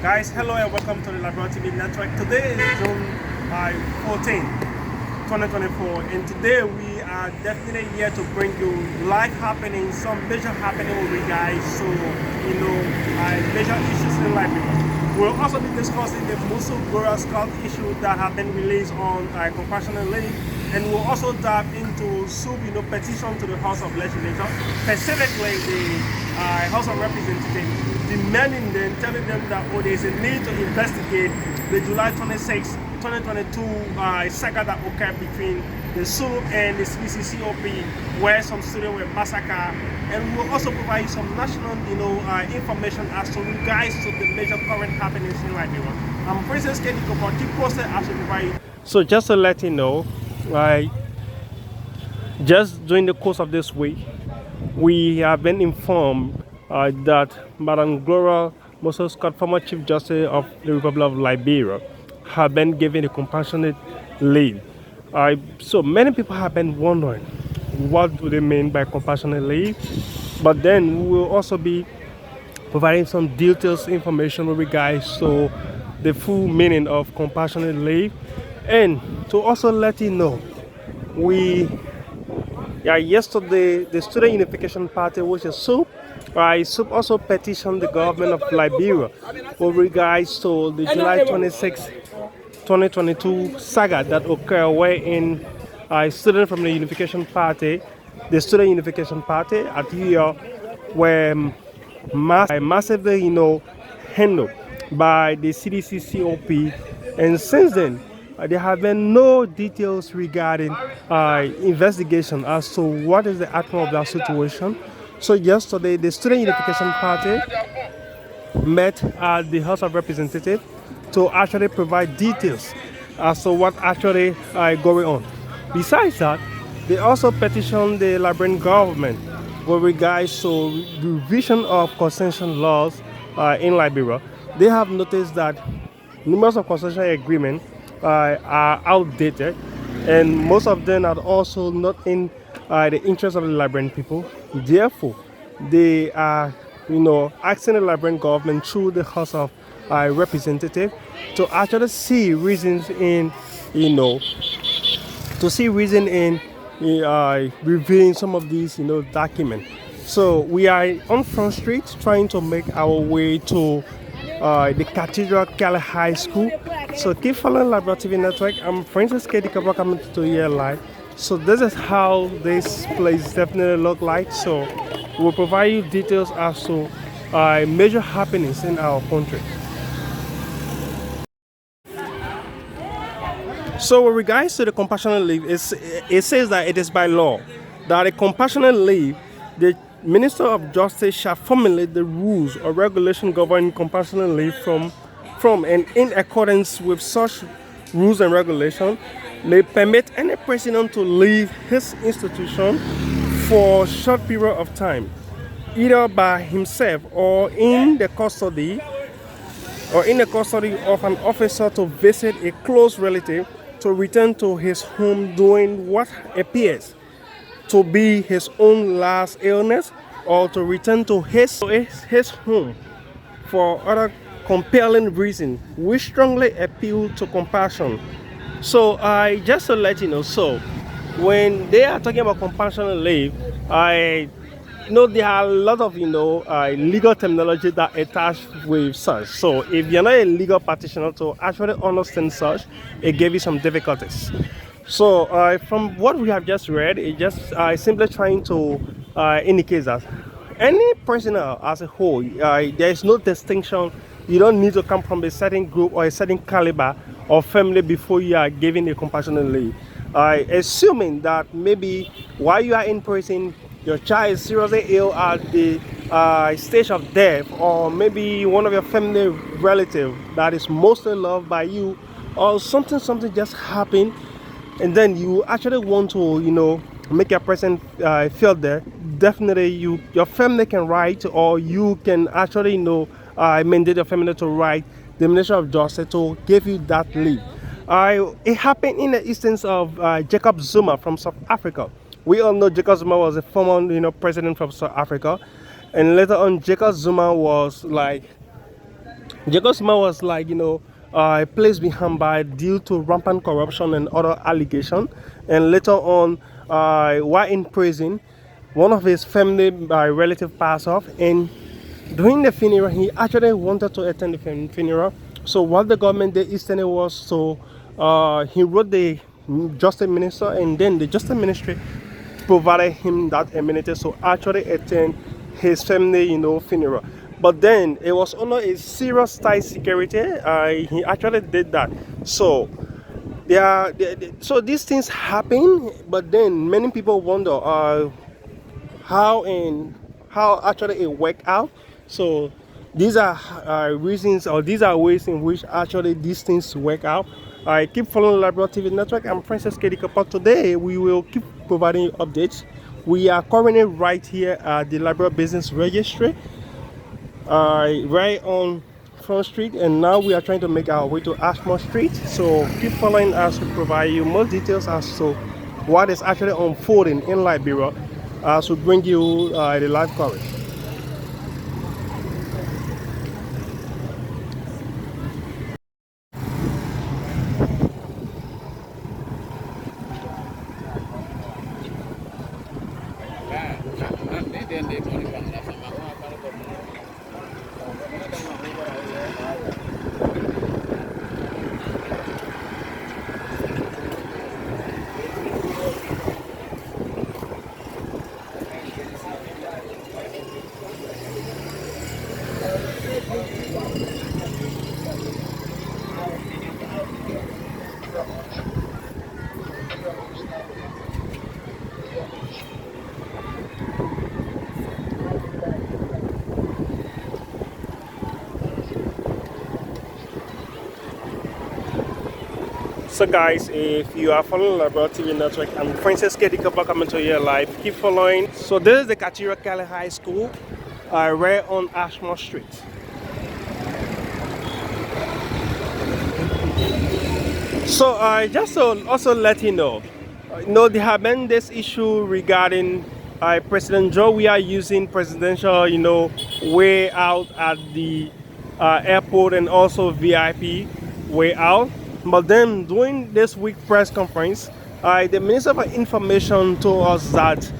Guys, hello and welcome to the Liberia TV network. Today is June 14, 2024, and today we are definitely here to bring you live happening, some major happening with you guys. So, major issues in Liberia. We'll also be discussing the Musu Girl Scout issue that have been released on Compassionate League, and we'll also dive into petition to the House of Legislature, specifically the House of Representatives, demanding them, telling them that there is a need to investigate the July 26, 2022 saga that occurred between the SUB and the CDC-COP, where some students were massacred. And we'll also provide you some national, information as to regards to the major current happenings in Liberia. I'm Princess Katie Cooper. Keep posted as we provide you. So just to let you know, just during the course of this week, we have been informed that Madam Gloria Moses Scott, former Chief Justice of the Republic of Liberia, have been given a compassionate leave. So many people have been wondering, what do they mean by compassionate leave? But then we will also be providing some details information with regards to the full meaning of compassionate leave, and to also let you know, yesterday the Student Unification Party, which is SUB, also petitioned the government of Liberia with regards to the July 26, 2022 saga that occurred wherein students from the Unification Party, the Student Unification Party at here, were massively, handled by the CDC-COP, and since then there have been no details regarding investigation as to what is the outcome of that situation. So yesterday, the Student Unification Party met at the House of Representatives to actually provide details as to what actually going on. Besides that, they also petitioned the Liberian government with regards to revision of constitutional laws in Liberia. They have noticed that numerous of constitutional agreements are outdated, and most of them are also not in the interest of the Liberian people. Therefore, they are, asking the Liberian government through the House of Representatives to actually see reasons in, reviewing some of these, documents. So we are on Front Street trying to make our way to the Cathedral Cali High School. So keep following Liberia TV network. I'm Princess Katie Cooper coming to you live. So this is how this place definitely look like. So we'll provide you details as to major happenings in our country. So with regards to the compassionate leave, it says that it is by law that a compassionate leave, the Minister of Justice shall formulate the rules or regulation governing compassionate leave from and in accordance with such rules and regulations may permit any president to leave his institution for a short period of time, either by himself or in the custody of an officer, to visit a close relative, to return to his home during what appears to be his own last illness, or to return to his home for other compelling reason which strongly appeal to compassion. So just to let you know, so when they are talking about compassionate leave, I know there are a lot of legal terminology that attached with such. So if you're not a legal practitioner to actually understand such, it gave you some difficulties. So from what we have just read, it just simply trying to indicate that any prisoner as a whole, there is no distinction. You don't need to come from a certain group or a certain caliber of family before you are given a compassionate leave. Assuming that maybe while you are in prison, your child is seriously ill at the stage of death, or maybe one of your family relative that is mostly loved by you, or something just happened, and then you actually want to make your presence felt there, definitely your family can write, or you can actually mandate your family to write the Minister of Justice to give you that leave. It happened in the instance of Jacob Zuma from South Africa. We all know Jacob Zuma was a former president from South Africa, and later on Jacob Zuma was Jacob Zuma was like, placed behind bar due to rampant corruption and other allegations. And later on, while in prison, one of his family relative passed off. And during the funeral, he actually wanted to attend the funeral. So what the government did instead was he wrote the justice minister, and then the justice ministry provided him that amenity to actually attend his family, funeral. But then it was under a serious tight security. He actually did that. So so these things happen, but then many people wonder how actually it worked out. So these are reasons, or these are ways in which actually these things work out. I keep following Liberia TV Network. I'm Princess Katie Kappa. Today we will keep providing you updates. We are currently right here at the Liberia Business Registry, right on Front Street, and now we are trying to make our way to Ashmore Street. So keep following us to provide you more details as to what is actually unfolding in Liberia as we bring you the live coverage. So guys, if you are following Liberia TV Network, I'm Princess Katie Kappa coming to you live. Keep following. So this is the Kachira Kali High School, right on Ashmore Street. So just to also let you know, there have been this issue regarding President Joe. We are using presidential, way out at the airport, and also VIP way out. But then during this week press conference, the Minister for Information told us that,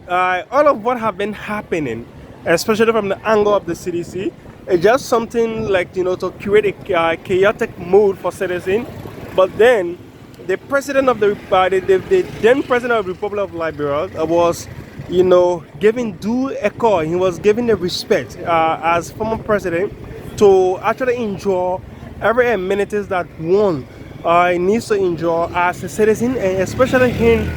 all of what have been happening, especially from the angle of the CDC, it's just something like, to create a chaotic mood for citizens. But then the president of the then president of the Republic of Liberia was, giving due accord. He was giving the respect as former president to actually enjoy every amenities that one needs to enjoy as a citizen, and especially him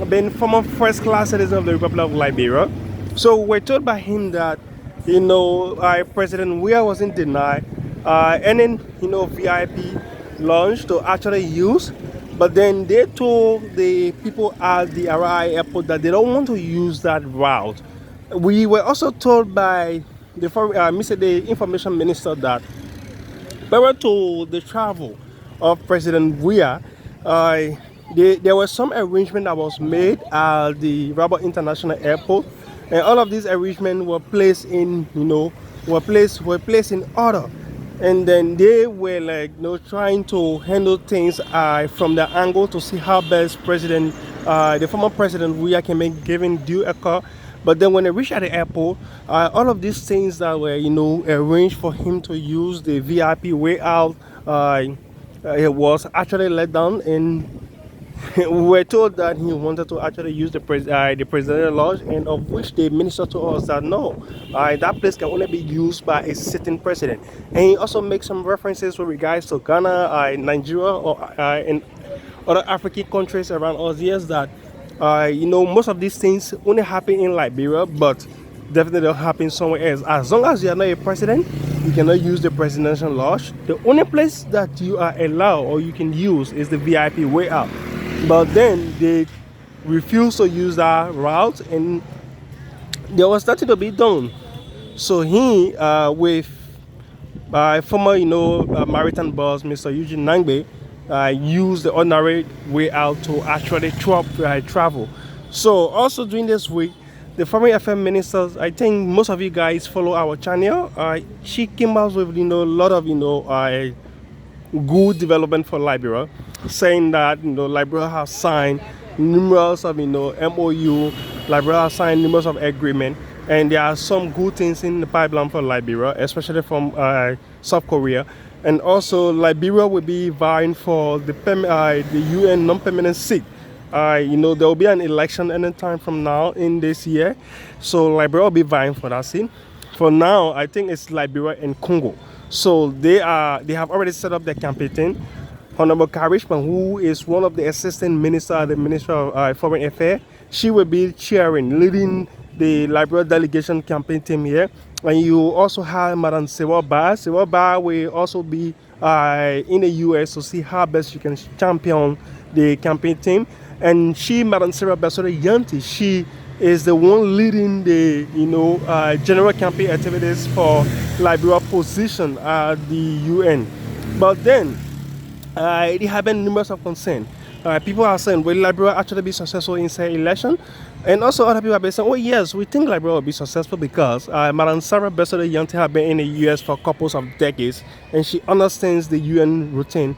being former first-class citizen of the Republic of Liberia. So we're told by him that, President Weah wasn't denied any, VIP lounge to actually use. But then they told the people at the Arai airport that they don't want to use that route. We were also told by the information minister that prior to the travel of President Weah, there was some arrangement that was made at the Rabat International Airport, and all of these arrangements were placed in, were placed in order. And then they were like, trying to handle things from the angle to see how best the former President Weah can be given due accord. But then when they reached at the airport, all of these things that were, arranged for him to use the VIP way out, it was actually let down, and we were told that he wanted to actually use the presidential lodge, and of which the minister told us that no, that place can only be used by a sitting president. And he also makes some references with regards to Ghana, Nigeria, or in other African countries around us. Yes, that most of these things only happen in Liberia, but definitely don't happen somewhere else. As long as you are not a president, you cannot use the presidential lodge. The only place that you are allowed or you can use is the VIP way out. But then they refused to use that route, and there was nothing to be done. So he, with former, maritime boss, Mr. Eugene Nangbe, used the ordinary way out to actually travel. So also during this week, the foreign affairs minister, I think most of you guys follow our channel. She came out with a lot of good development for Liberia, saying that Liberia has signed numerous of MOU, Liberia has signed numerous of agreement, and there are some good things in the pipeline for Liberia, especially from South Korea. And also Liberia will be vying for the UN non-permanent seat. There will be an election anytime from now in this year, so Liberia will be vying for that seat. For now, I think it's Liberia and Congo. So they have already set up their campaign. Honorable Karishma, who is one of the assistant minister at the Ministry of Foreign Affairs, she will be leading the Liberia delegation campaign team here. And you also have Madam Sewaba. Sewaba will also be in the US to see how best she can champion the campaign team. And Madam Sarah Basoda Yanti, she is the one leading the general campaign activities for Liberia position at the UN. But then it have been numerous of concern. People are saying, will Liberia actually be successful in say election? And also other people have been saying, oh yes, we think Liberia will be successful because Madam Sarah Basoda Yanti has been in the US for couples of decades, and she understands the UN routine.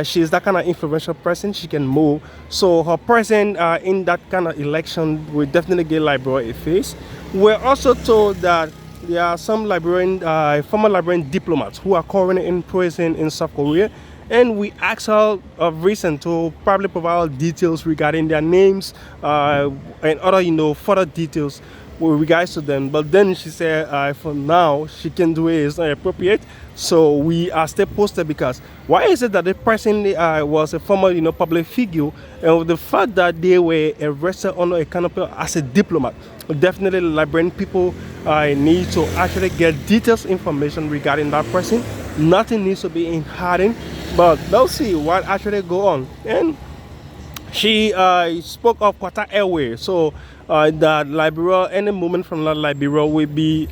She is that kind of influential person. She can move. So her presence in that kind of election will definitely give Liberia a face. We're also told that there are some former Liberian diplomats who are currently in prison in South Korea. And we asked her of recent to probably provide details regarding their names and other, further details with regards to them. But then she said, for now, she can do it. It's not appropriate. So we are still posted because why is it that the person was a former, public figure, and with the fact that they were arrested under a canopy as a diplomat? Definitely, Liberian people need to actually get details information regarding that person. Nothing needs to be in hiding, but let's see what actually go on. And she spoke of Qatar Airways, so that Liberia, any moment from Liberia, will be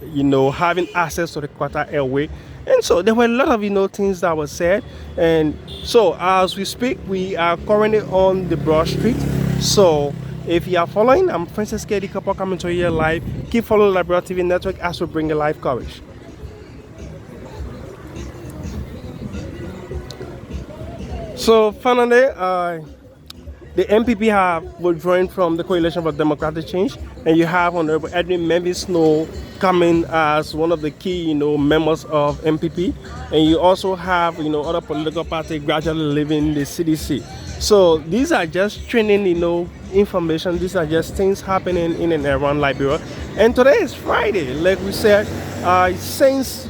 having access to the Qatar Airways. And so there were a lot of things that were said. And so as we speak, we are currently on the Broad Street. So if you are following, I'm Francis K. Couple coming to you live. Keep following Liberia TV Network as we bring you live coverage. So finally, the MPP have withdrawn from the Coalition for Democratic Change, and you have Honorable Edwin Memphis Snow coming as one of the key, members of MPP, and you also have, other political parties gradually leaving the CDC. So these are just training, information. These are just things happening in and around Liberia. And today is Friday, like we said, since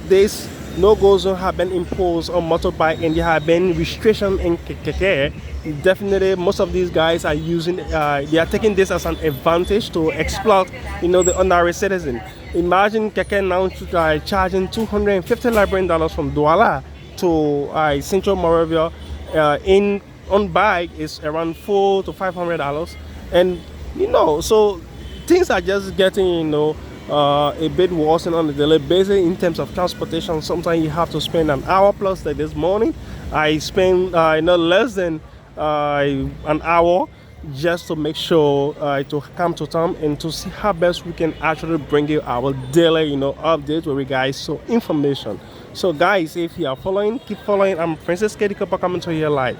this no-go zone have been imposed on motorbike and there have been restrictions in keke. Definitely, most of these guys are they are taking this as an advantage to exploit, the ordinary citizen. Imagine keke now charging $250 Liberian from Douala to Central Monrovia. On bike is around $400 to $500, and so things are just getting a bit worse on the daily basis in terms of transportation. Sometimes you have to spend an hour plus. Like this morning, I spent less than an hour just to make sure to come to town and to see how best we can actually bring you our daily update with regards to information. So guys, if you are following, keep following. I'm Francis K. Coming to here live.